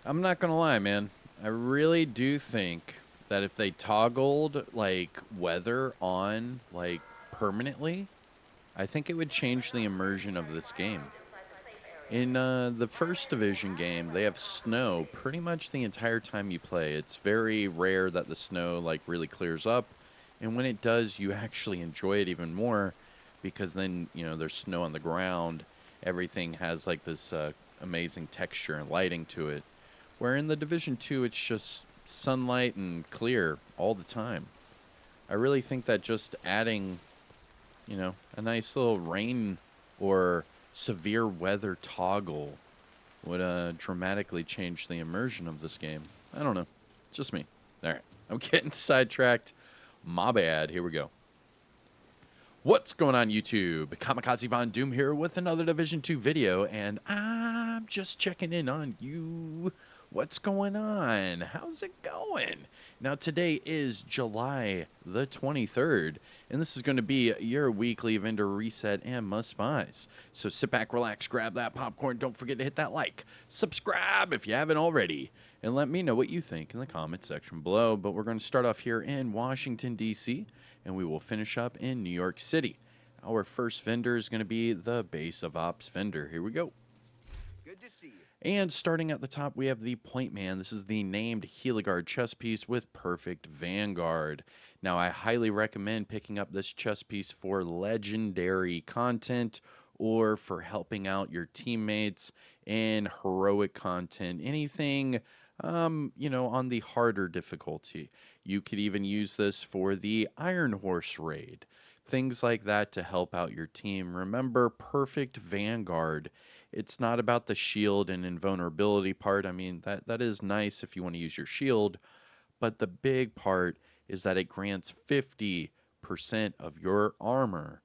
I'm not gonna lie, man. I really do think that if they toggled like weather on like permanently, I think it would change the immersion of this game. In the first division game, they have snow pretty much the entire time you play. It's very rare that the snow like really clears up, and when it does, you actually enjoy it even more because then there's snow on the ground. Everything has like this amazing texture and lighting to it. Where in the Division 2, it's just sunlight and clear all the time. I really think that just adding, a nice little rain or severe weather toggle would dramatically change the immersion of this game. I don't know. Just me. All right. I'm getting sidetracked. My bad. Here we go. What's going on, YouTube? Kamikazevondoom here with another Division 2 video, and I'm just checking in on you. What's going on? How's it going? Now, today is July the 23rd, and this is going to be your weekly vendor reset and must buys. So sit back, relax, grab that popcorn. Don't forget to hit that like, subscribe if you haven't already, and let me know what you think in the comment section below. But we're going to start off here in Washington, D.C., and we will finish up in New York City. Our first vendor is going to be the Base of Ops vendor. Here we go. Good to see you. And starting at the top, we have the Point Man. This is the named Heliogard chess piece with perfect Vanguard. Now, I highly recommend picking up this chess piece for legendary content or for helping out your teammates in heroic content. Anything, on the harder difficulty. You could even use this for the Iron Horse raid. Things like that to help out your team. Remember, perfect Vanguard. It's not about the shield and invulnerability part. I mean, that is nice if you want to use your shield, but the big part is that it grants 50% of your armor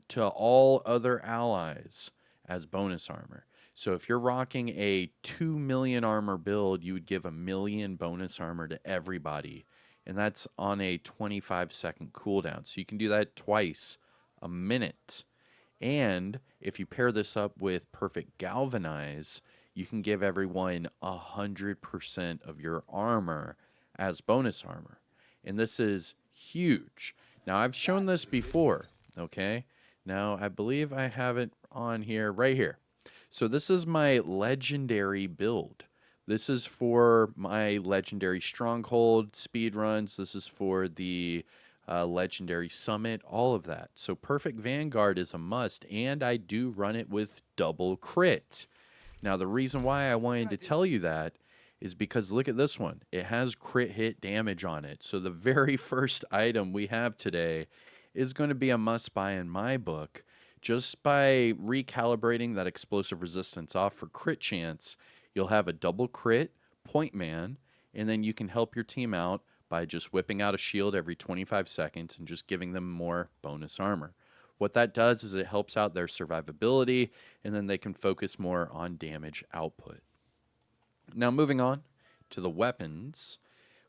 to all other allies as bonus armor. So if you're rocking a 2 million armor build, you would give a million bonus armor to everybody. And that's on a 25-second cooldown. So you can do that twice a minute. And if you pair this up with Perfect Galvanize, you can give everyone 100% of your armor as bonus armor. And this is huge. Now, I've shown this before, okay? Now, I believe I have it on here, right here. So this is my legendary build. This is for my legendary stronghold speed runs. This is for the legendary summit, all of that. So perfect Vanguard is a must, and I do run it with double crit. Now, the reason why I wanted to tell you that is because look at this one. It has crit hit damage on it. So the very first item we have today is going to be a must buy in my book. Just by recalibrating that explosive resistance off for crit chance, you'll have a double crit point man, and then you can help your team out by just whipping out a shield every 25 seconds and just giving them more bonus armor. What that does is it helps out their survivability, and then they can focus more on damage output. Now, moving on to the weapons,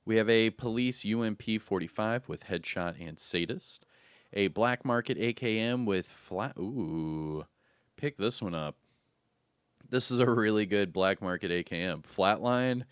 we have a Police UMP 45 with Headshot and Sadist, a Black Market AKM with Flat. Ooh, pick this one up. This is a really good Black Market AKM. Flatline,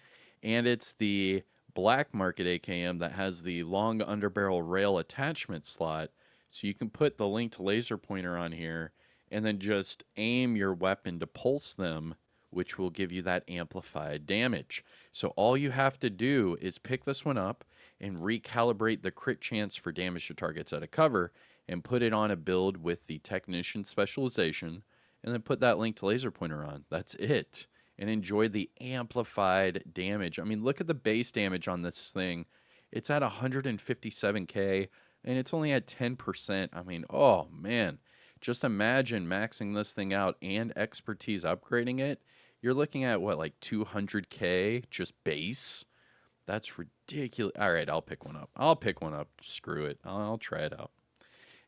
and it's the Black Market AKM that has the long underbarrel rail attachment slot, so you can put the linked laser pointer on here and then just aim your weapon to pulse them, which will give you that amplified damage. So all you have to do is pick this one up and recalibrate the crit chance for damage to targets out of cover and put it on a build with the Technician specialization, and then put that linked laser pointer on. That's it. And enjoy the amplified damage. I mean, look at the base damage on this thing. It's at 157k, and it's only at 10%. I mean, oh man. Just imagine maxing this thing out and expertise upgrading it. You're looking at what, like 200k just base? That's ridiculous. All right, I'll pick one up. Screw it. I'll try it out.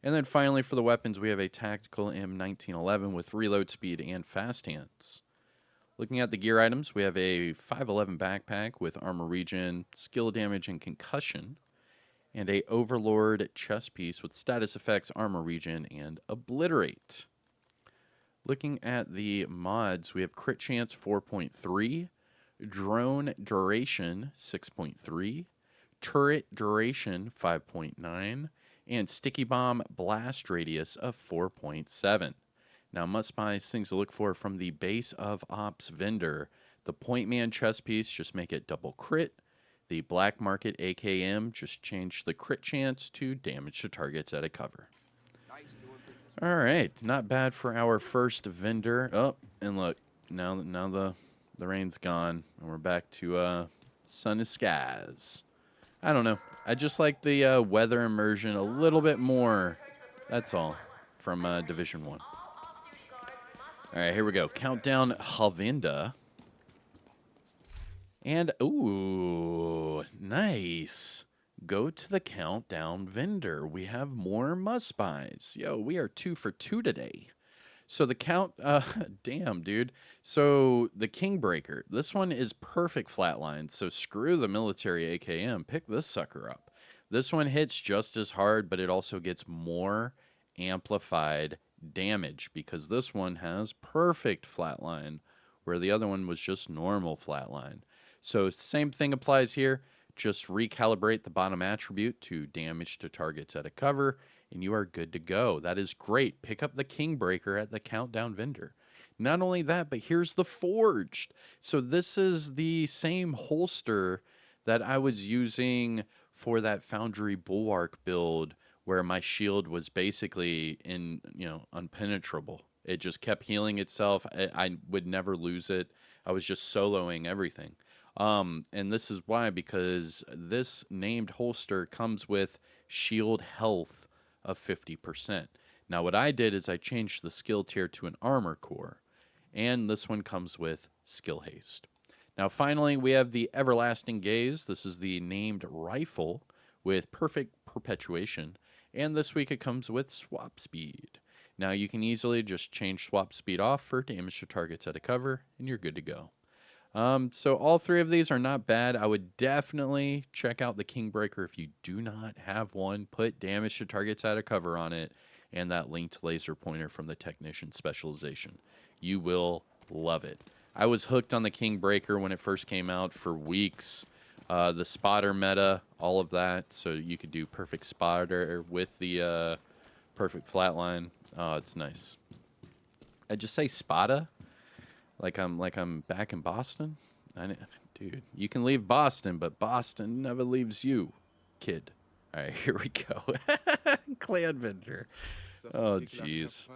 And then finally, for the weapons, we have a tactical M1911 with reload speed and fast hands. Looking at the gear items, we have a 511 backpack with armor regen, skill damage, and concussion, and a Overlord chest piece with status effects, armor regen, and obliterate. Looking at the mods, we have crit chance 4.3, drone duration 6.3, turret duration 5.9, and sticky bomb blast radius of 4.7. Now, must buy things to look for from the base of ops vendor. The point man chest piece, just make it double crit. The black market AKM, just change the crit chance to damage to targets at a cover. All right, not bad for our first vendor. Oh, and look, now the rain's gone, and we're back to sun and skies. I don't know. I just like the weather immersion a little bit more. That's all from Division 1. All right, here we go. Countdown Havinda. And, ooh, nice. Go to the countdown vendor. We have more must-buys. Yo, we are 2 for 2 today. So the damn, dude. So the Kingbreaker, this one is perfect flatline. So screw the military AKM. Pick this sucker up. This one hits just as hard, but it also gets more amplified damage because this one has perfect flatline, where the other one was just normal flatline. So same thing applies here. Just recalibrate the bottom attribute to damage to targets at a cover, and you are good to go. That is great. Pick up the Kingbreaker at the countdown vendor. Not only that, but here's the Forged. So this is the same holster that I was using for that Foundry Bulwark build where my shield was basically unpenetrable. It just kept healing itself. I would never lose it. I was just soloing everything. And this is why, because this named holster comes with shield health of 50%. Now, what I did is I changed the skill tier to an armor core, and this one comes with skill haste. Now, finally, we have the Everlasting Gaze. This is the named rifle with perfect perpetuation, and this week it comes with swap speed. Now, you can easily just change swap speed off for damage to targets at a cover, and you're good to go. So all 3 of these are not bad. I would definitely check out the Kingbreaker if you do not have one. Put damage to targets at a cover on it and that linked laser pointer from the Technician specialization. You will love it. I was hooked on the Kingbreaker when it first came out for weeks. The spotter meta, all of that. So you could do perfect spotter with the perfect flatline. Oh, it's nice. I just say spotta. Like I'm back in Boston? Dude, you can leave Boston, but Boston never leaves you, kid. All right, here we go. Clan vendor. Oh, jeez.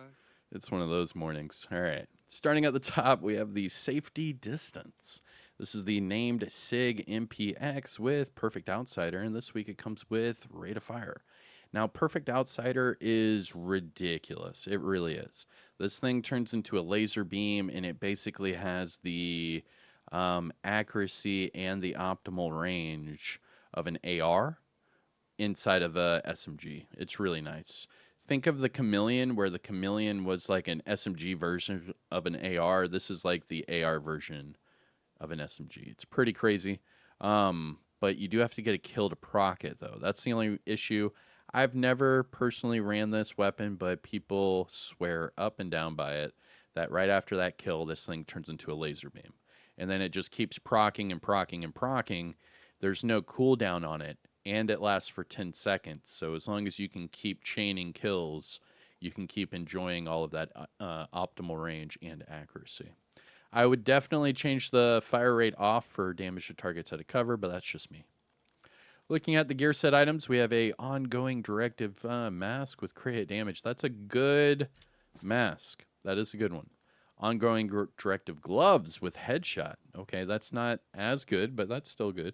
It's one of those mornings. All right. Starting at the top, we have the Safety Distance. This is the named SIG MPX with Perfect Outsider, and this week it comes with Rate of Fire. Now, Perfect Outsider is ridiculous. It really is. This thing turns into a laser beam, and it basically has the accuracy and the optimal range of an AR inside of a SMG. It's really nice. Think of the Chameleon, where the Chameleon was like an SMG version of an AR. This is like the AR version of an SMG. It's pretty crazy. But you do have to get a kill to proc it, though. That's the only issue. I've never personally ran this weapon, but people swear up and down by it that right after that kill, this thing turns into a laser beam. And then it just keeps procking and procking and procking. There's no cooldown on it, and it lasts for 10 seconds. So as long as you can keep chaining kills, you can keep enjoying all of that optimal range and accuracy. I would definitely change the fire rate off for damage to targets at a cover, but that's just me. Looking at the gear set items, we have a ongoing directive mask with crit hit damage. That's a good mask. That is a good one. Ongoing directive gloves with headshot. Okay, that's not as good, but that's still good.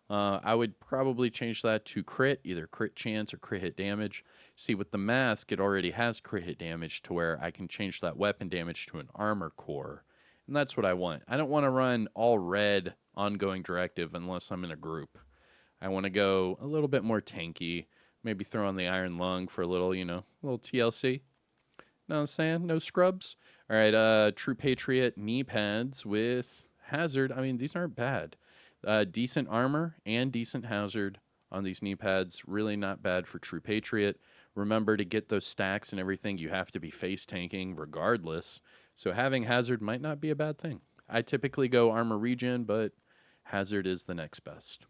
I would probably change that to crit, either crit chance or crit hit damage. See, with the mask, it already has crit hit damage to where I can change that weapon damage to an armor core. And that's what I want. I don't want to run all red ongoing directive unless I'm in a group. I want to go a little bit more tanky. Maybe throw on the Iron Lung for a little, little TLC. Know what I'm saying? No scrubs. All right, True Patriot knee pads with hazard. I mean, these aren't bad. Decent armor and decent hazard on these knee pads. Really not bad for True Patriot. Remember, to get those stacks and everything, you have to be face tanking regardless. So having hazard might not be a bad thing. I typically go armor regen, but hazard is the next best.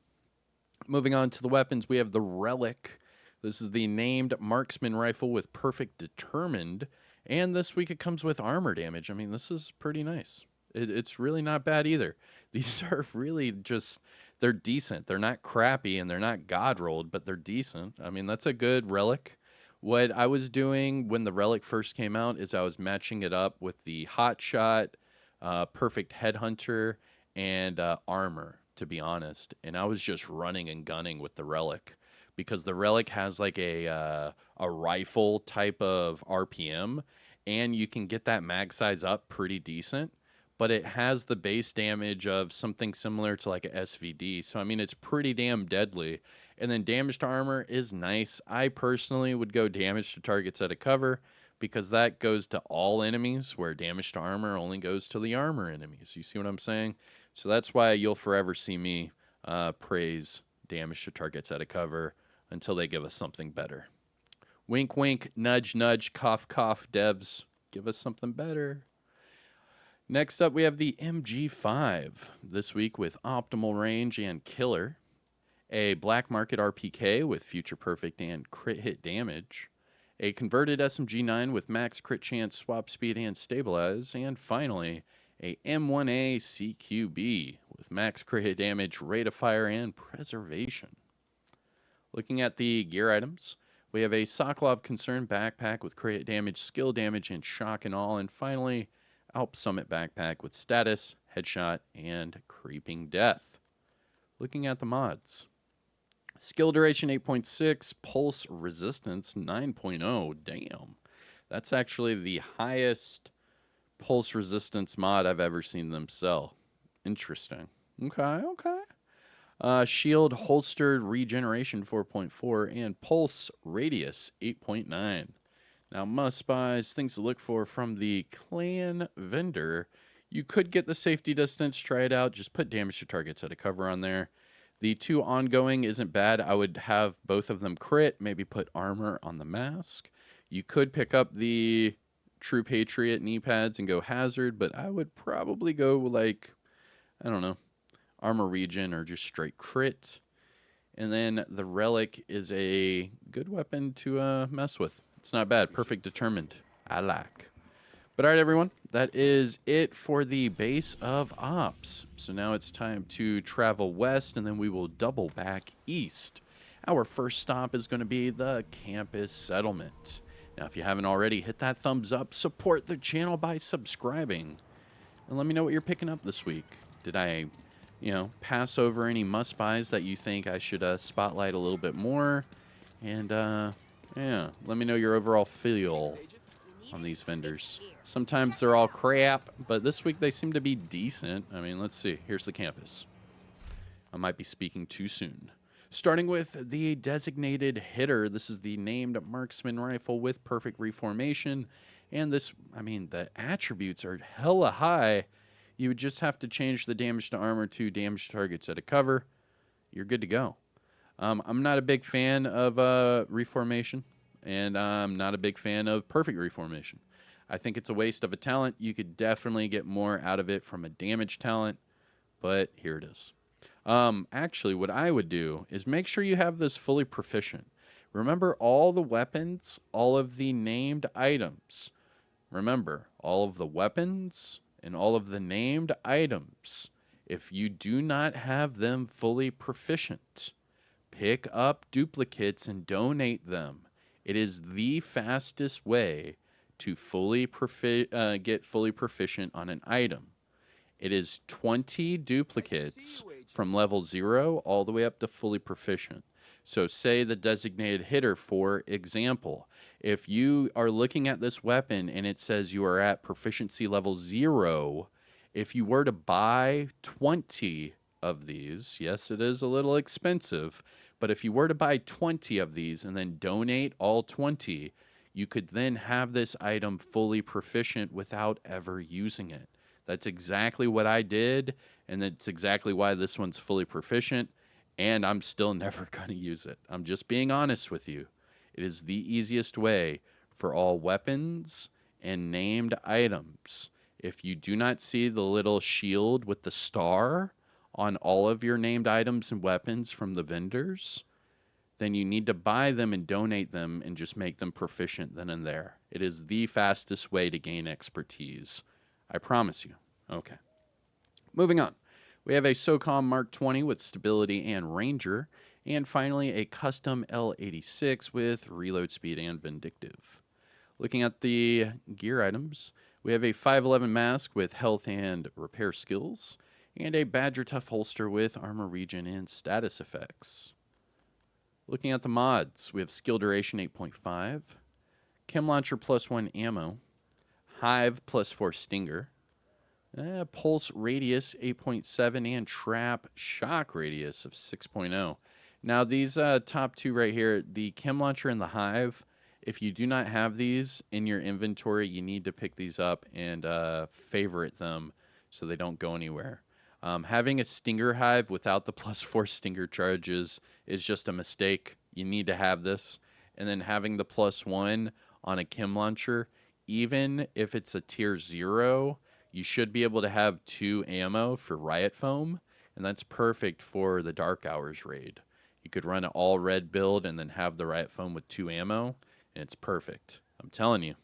Moving on to the weapons, we have the Relic. This is the named marksman rifle with perfect determined. And this week it comes with armor damage. I mean, this is pretty nice. It's really not bad either. These are really just, they're decent. They're not crappy and they're not god rolled, but they're decent. I mean, that's a good Relic. What I was doing when the Relic first came out is I was matching it up with the Hot Shot, Perfect Headhunter, and Armor, to be honest. And I was just running and gunning with the Relic because the Relic has like a rifle type of RPM, and you can get that mag size up pretty decent. But it has the base damage of something similar to like a SVD. So I mean, it's pretty damn deadly. And then damage to armor is nice. I personally would go damage to targets out of cover because that goes to all enemies, where damage to armor only goes to the armor enemies. You see what I'm saying? So that's why you'll forever see me praise damage to targets out of cover until they give us something better. Wink, wink, nudge, nudge, cough, cough, devs. Give us something better. Next up, we have the MG5. This week with optimal range and killer. A black market RPK with future perfect and crit hit damage. A converted SMG9 with max crit chance, swap speed, and stabilize. And finally, a M1A CQB with max crit hit damage, rate of fire, and preservation. Looking at the gear items, we have a Sokolov Concern backpack with crit hit damage, skill damage, and shock and all. And finally, Alp Summit backpack with status, headshot, and creeping death. Looking at the mods. Skill duration 8.6, pulse resistance 9.0. Damn. That's actually the highest pulse resistance mod I've ever seen them sell. Interesting. Okay. Shield holstered regeneration 4.4 and pulse radius 8.9. Now, must buys, things to look for from the clan vendor. You could get the safety distance, try it out. Just put damage to targets out of cover on there. The 2 ongoing isn't bad. I would have both of them crit, maybe put armor on the mask. You could pick up the True Patriot knee pads and go hazard, but I would probably go like, I don't know, armor regen or just straight crit. And then the Relic is a good weapon to mess with. It's not bad. Perfect determined. I like. But all right, everyone, that is it for the base of ops. So now it's time to travel west, and then we will double back east. Our first stop is going to be the campus settlement. Now, if you haven't already, hit that thumbs up, support the channel by subscribing, and let me know what you're picking up this week. Did I, pass over any must-buys that you think I should spotlight a little bit more? And, yeah, let me know your overall feel on these vendors. Sometimes they're all crap, but this week they seem to be decent. I mean, let's see. Here's the campus. I might be speaking too soon. Starting with the designated hitter. This is the named marksman rifle with perfect reformation. And this, I mean, the attributes are hella high. You would just have to change the damage to armor to damage targets at a cover. You're good to go. I'm not a big fan of reformation. And I'm not a big fan of perfect reformation. I think it's a waste of a talent. You could definitely get more out of it from a damage talent, but here it is. Actually, what I would do is make sure you have this fully proficient. Remember all the weapons, all of the named items. Remember, all of the weapons and all of the named items. If you do not have them fully proficient, pick up duplicates and donate them. It is the fastest way to get fully proficient on an item. It is 20 duplicates from level 0 all the way up to fully proficient. So say the designated hitter, for example, if you are looking at this weapon and it says you are at proficiency level 0, if you were to buy 20 of these, yes, it is a little expensive, but if you were to buy 20 of these and then donate all 20, you could then have this item fully proficient without ever using it. That's exactly what I did, and that's exactly why this one's fully proficient, and I'm still never going to use it. I'm just being honest with you. It is the easiest way for all weapons and named items. If you do not see the little shield with the star on all of your named items and weapons from the vendors, then you need to buy them and donate them and just make them proficient then and there. It is the fastest way to gain expertise. I promise you. Okay. Moving on. We have a SOCOM Mark 20 with stability and ranger, and finally a custom L86 with reload speed and vindictive. Looking at the gear items, we have a 511 mask with health and repair skills, and a Badger Tough holster with armor regen and status effects. Looking at the mods, we have skill duration 8.5, chem launcher +1 ammo, hive +4 stinger, pulse radius 8.7, and trap shock radius of 6.0. Now these top two right here, the chem launcher and the hive, if you do not have these in your inventory, you need to pick these up and favorite them so they don't go anywhere. Having a stinger hive without the +4 stinger charges is just a mistake. You need to have this. And then having the +1 on a chem launcher, even if it's a tier 0, you should be able to have 2 ammo for riot foam, and that's perfect for the Dark Hours raid. You could run an all red build and then have the riot foam with 2 ammo, and it's perfect. I'm telling you.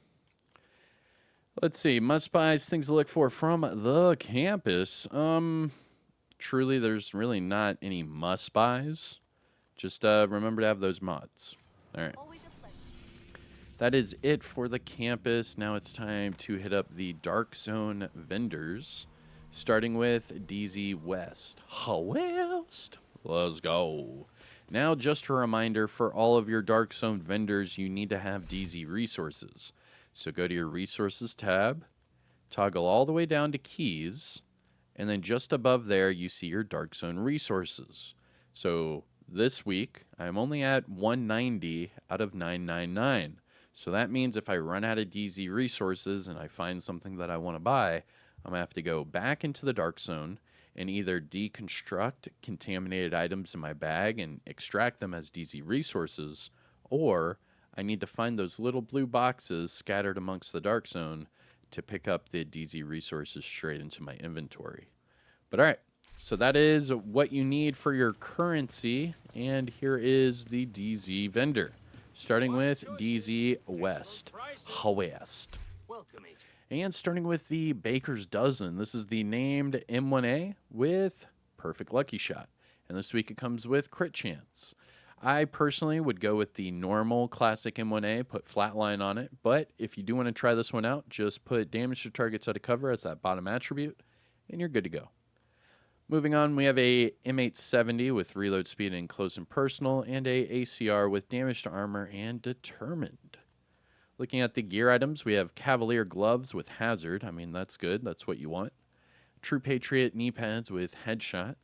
Let's see, must-buys, things to look for from the campus. Truly, there's really not any must-buys. Just remember to have those mods. All right. That is it for the campus. Now it's time to hit up the Dark Zone vendors, starting with DZ West. West. Let's go. Now, just a reminder for all of your Dark Zone vendors, you need to have DZ resources. So go to your resources tab, toggle all the way down to keys, and then just above there, you see your Dark Zone resources. So this week, I'm only at 190 out of 999. So that means if I run out of DZ resources and I find something that I want to buy, I'm going to have to go back into the Dark Zone and either deconstruct contaminated items in my bag and extract them as DZ resources, or I need to find those little blue boxes scattered amongst the Dark Zone to pick up the DZ resources straight into my inventory. But all right, so that is what you need for your currency, and here is the DZ vendor, starting with DZ West. West. And starting with the Baker's Dozen, this is the named M1A with Perfect Lucky Shot. And this week it comes with Crit Chance. I personally would go with the normal classic M1A, put Flatline on it. But if you do want to try this one out, just put damage to targets out of cover as that bottom attribute, and you're good to go. Moving on, we have a M870 with reload speed and close and personal, and a ACR with damage to armor and determined. Looking at the gear items, we have Cavalier gloves with hazard. I mean, that's good. That's what you want. True Patriot knee pads with headshot.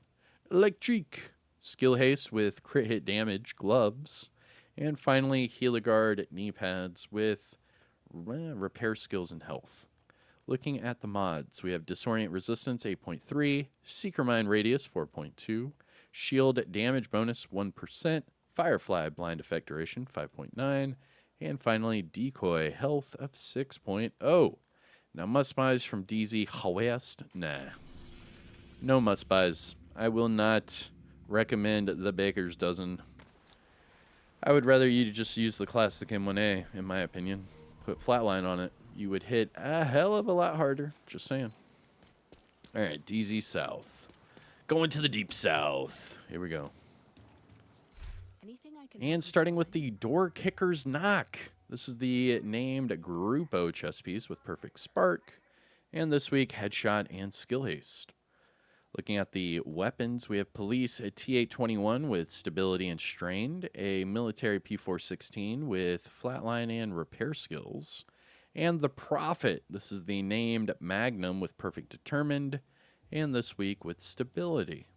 Electric skill haste with crit hit damage gloves. And finally, Heligard knee pads with repair skills and health. Looking at the mods, we have Disorient Resistance 8.3, Seeker Mind Radius 4.2, Shield Damage Bonus 1%, Firefly Blind Effect Duration 5.9, and finally Decoy Health of 6.0. Now must-buys from DZ West? Nah. No must-buys. I will not recommend the Baker's Dozen. I would rather you just use the classic M1A, in my opinion. Put Flatline on it. You would hit a hell of a lot harder. Just saying. All right, DZ South. Going to the Deep South. Here we go. And starting with the Door Kicker's Knock. This is the named Grupo chess piece with Perfect Spark. And this week, Headshot and Skill Haste. Looking at the weapons, we have Police a T821 with Stability and Strained, a Military P416 with Flatline and Repair Skills, and the Prophet. This is the named Magnum with Perfect Determined, and this week with Stability.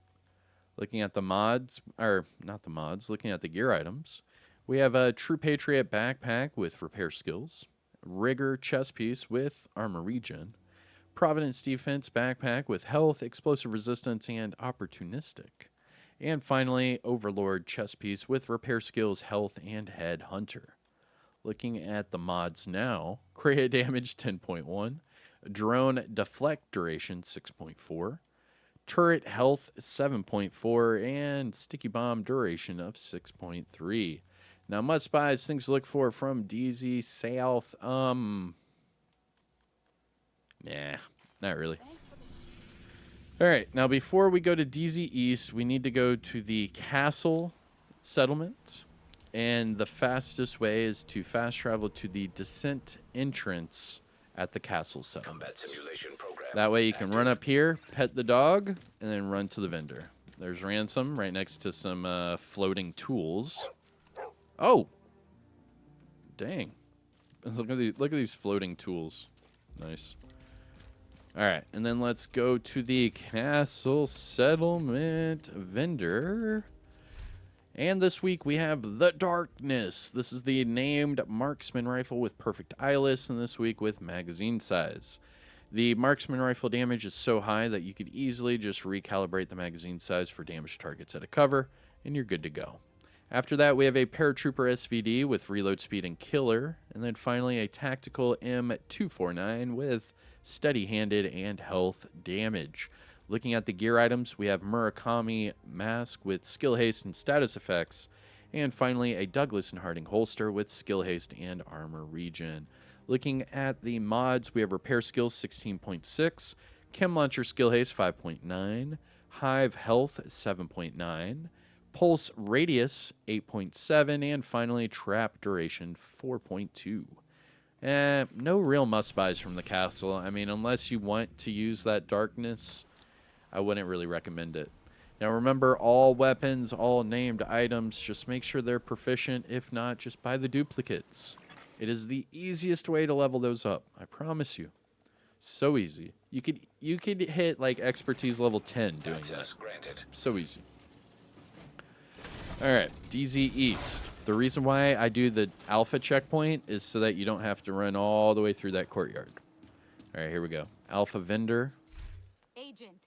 Looking at the mods, or not the mods, looking at the gear items, we have a True Patriot backpack with Repair Skills, Rigger chest piece with Armor Regen, Providence Defense backpack with Health, Explosive Resistance, and Opportunistic. And finally, Overlord chest piece with Repair Skills, Health, and Head Hunter. Looking at the mods now, Crit Damage 10.1, Drone deflect duration 6.4. Turret health 7.4, and sticky bomb duration of 6.3. Now, must buys, things to look for from DZ South. Nah, not really. All right, now before we go to DZ East, we need to go to the castle settlement. And the fastest way is to fast travel to the descent entrance at the castle settlement. That way you can run up here, pet the dog, and then run to the vendor. There's Ransom right next to some floating tools. Oh! Dang. Look at these floating tools. Nice. All right, and then let's go to the castle settlement vendor. And this week we have the Darkness. This is the named marksman rifle with perfect eyeless, and this week with magazine size. The marksman rifle damage is so high that you could easily just recalibrate the magazine size for damaged targets at a cover, and you're good to go. After that, we have a paratrooper SVD with reload speed and killer, and then finally a tactical M249 with steady-handed and health damage. Looking at the gear items, we have Murakami mask with skill haste and status effects, and finally a Douglas and Harding holster with skill haste and armor regen. Looking at the mods, we have repair skills 16.6, chem launcher skill haste 5.9, hive health 7.9, pulse radius 8.7, and finally trap duration 4.2. No real must-buys from the castle. I mean, unless you want to use that darkness, I wouldn't really recommend it. Now remember, all weapons, all named items, just make sure they're proficient. If not, just buy the duplicates. It is the easiest way to level those up. I promise you. So easy. You could hit like expertise level 10 doing that. So easy. All right, DZ East. The reason why I do the alpha checkpoint is so that you don't have to run all the way through that courtyard. All right, here we go. Alpha vendor.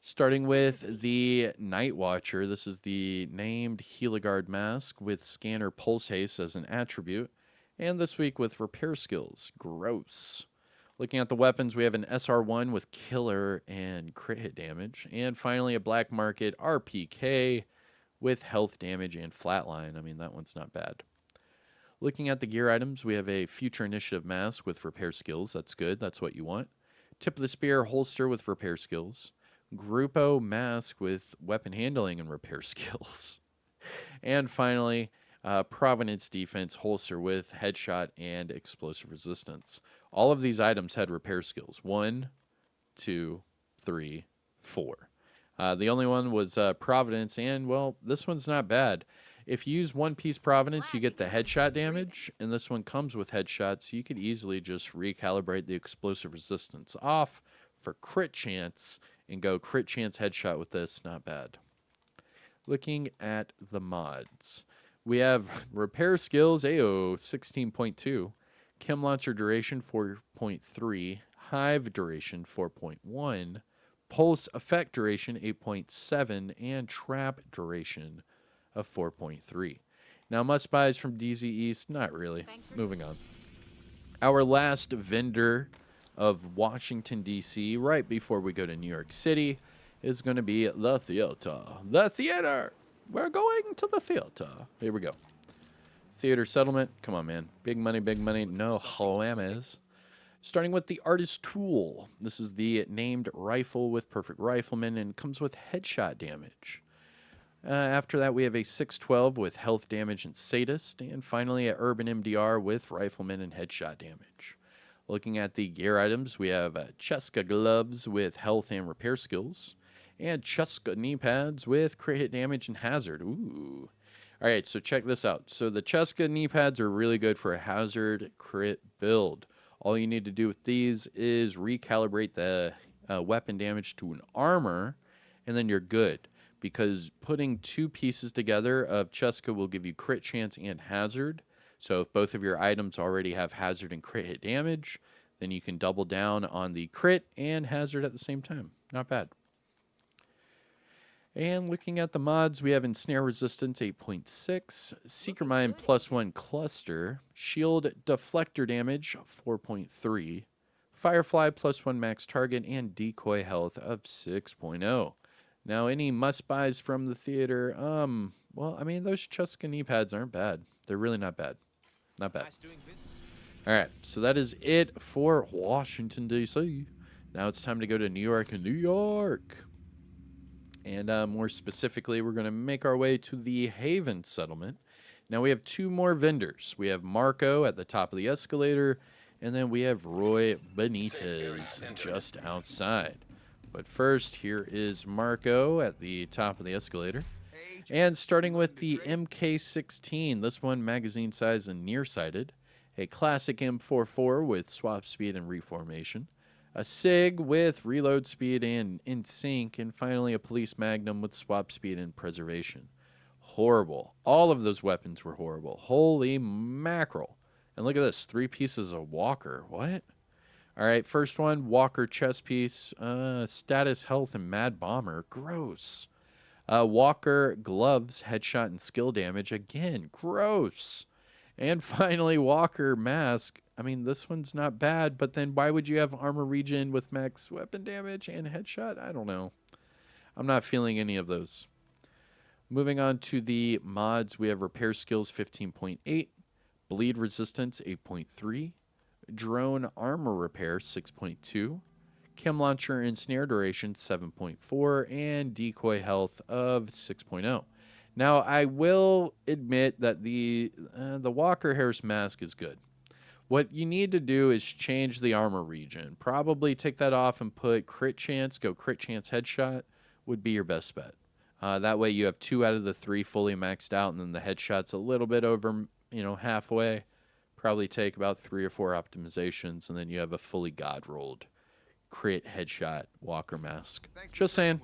Starting with the Night Watcher. This is the named Heliguard mask with scanner pulse haste as an attribute. And this week with repair skills. Gross. Looking at the weapons, we have an SR1 with killer and crit hit damage. And finally, a black market RPK with health damage and flatline. I mean, that one's not bad. Looking at the gear items, we have a Future Initiative mask with repair skills. That's good. That's what you want. Tip of the Spear holster with repair skills. Grupo mask with weapon handling and repair skills. And finally, Provenance defense holster with headshot and explosive resistance. All of these items had repair skills. 1, 2, 3, 4. The only one was Providence, and, well, this one's not bad. If you use one-piece Providence, you get the headshot damage, and this one comes with headshots. You could easily just recalibrate the explosive resistance off for crit chance and go crit chance headshot with this. Not bad. Looking at the mods, we have repair skills, AO 16.2, chem launcher duration 4.3, hive duration 4.1, pulse effect duration 8.7, and trap duration of 4.3. Now, must buys from DZ East, not really. Moving on. Our last vendor of Washington, D.C., right before we go to New York City, is going to be the theater. The theater! We're going to the theater. Here we go. Theater settlement. Come on, man. Big money, big money. No joames. Starting with the Artist Tool. This is the named rifle with perfect rifleman and comes with headshot damage. After that, we have a 612 with health damage and sadist. And finally, a Urban MDR with rifleman and headshot damage. Looking at the gear items, we have Ceska gloves with health and repair skills. And Ceska knee pads with crit hit damage and hazard. Ooh. All right, so check this out. So the Ceska knee pads are really good for a hazard crit build. All you need to do with these is recalibrate the weapon damage to an armor, and then you're good. Because putting two pieces together of Ceska will give you crit chance and hazard. So if both of your items already have hazard and crit hit damage, then you can double down on the crit and hazard at the same time. Not bad. And looking at the mods, we have Ensnare Resistance 8.6, Seeker Mine +1 Cluster, Shield Deflector Damage 4.3, Firefly +1 max target and decoy health of 6.0. Now, any must-buys from the theater, well, I mean, those Ceska knee pads aren't bad. They're really not bad. Not bad. All right, so that is it for Washington, D.C. Now it's time to go to New York and New York. And more specifically, we're going to make our way to the Haven settlement. Now we have two more vendors. We have Marco at the top of the escalator, and then we have Roy Benitez just outside. But first, here is Marco at the top of the escalator. And starting with the MK16, this one magazine size and nearsighted. A classic M44 with swap speed and reformation. A SIG with reload speed and in sync. And finally, a police magnum with swap speed and preservation. Horrible. All of those weapons were horrible. Holy mackerel. And look at this. 3 pieces of Walker. What? All right, first one, Walker chest piece. Status, health, and Mad Bomber. Gross. Walker gloves, headshot, and skill damage. Again, gross. And finally, Walker mask. I mean, this one's not bad, but then why would you have armor regen with max weapon damage and headshot? I don't know. I'm not feeling any of those. Moving on to the mods, we have repair skills 15.8, bleed resistance 8.3, drone armor repair 6.2, chem launcher and snare duration 7.4, and decoy health of 6.0. Now, I will admit that the Walker Harris mask is good. What you need to do is change the armor regen. Probably take that off and put crit chance, go crit chance headshot would be your best bet. That way you have 2 out of the 3 fully maxed out, and then the headshot's a little bit over, halfway. Probably take about 3 or 4 optimizations, and then you have a fully god-rolled crit headshot Walker mask. Just saying.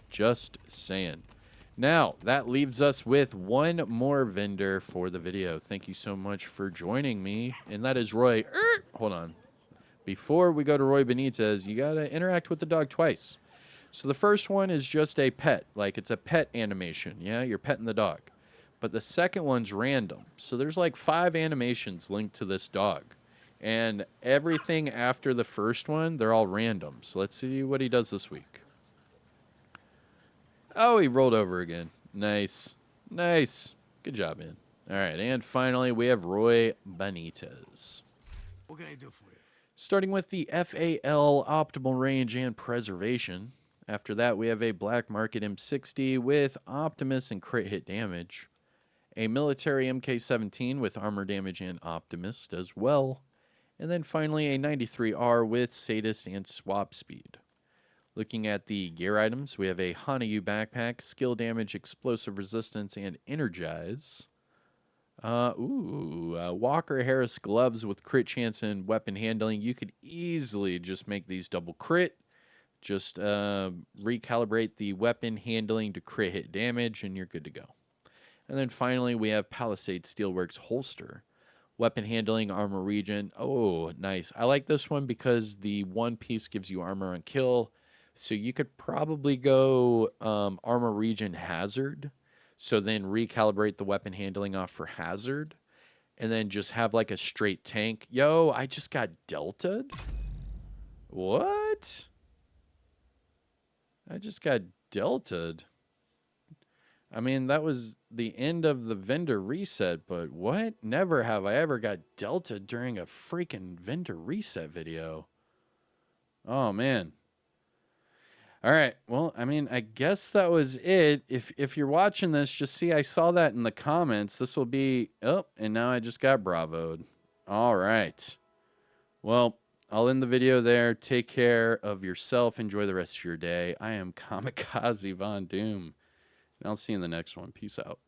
Just saying. Now, that leaves us with one more vendor for the video. Thank you so much for joining me, and that is Roy. Hold on. Before we go to Roy Benitez, you got to interact with the dog twice. So the first one is just a pet, like it's a pet animation, yeah? You're petting the dog. But the second one's random. So there's like 5 animations linked to this dog. And everything after the first one, they're all random. So let's see what he does this week. Oh, he rolled over again. Nice. Nice. Good job, man. All right, and finally, we have Roy Benitez. What can I do for you? Starting with the FAL optimal range and preservation. After that, we have a Black Market M60 with Optimus and crit hit damage. A military MK17 with armor damage and Optimist as well. And then finally, a 93R with Sadist and swap speed. Looking at the gear items, we have a Hanayu backpack, skill damage, explosive resistance, and energize. Walker Harris gloves with crit chance and weapon handling. You could easily just make these double crit. Just recalibrate the weapon handling to crit hit damage, and you're good to go. And then finally, we have Palisade Steelworks holster. Weapon handling, armor regen. Oh, nice. I like this one because the one piece gives you armor on kill. So you could probably go armor regen hazard. So then recalibrate the weapon handling off for hazard. And then just have like a straight tank. Yo, I just got delta'd? What? I just got delta'd. I mean, that was the end of the vendor reset, but what? Never have I ever got delta'd during a freaking vendor reset video. Oh, man. All right. Well, I mean, I guess that was it. If you're watching this, just see I saw that in the comments. This will be... Oh, and now I just got bravoed. All right. Well, I'll end the video there. Take care of yourself. Enjoy the rest of your day. I am Kamikazevondoom. And I'll see you in the next one. Peace out.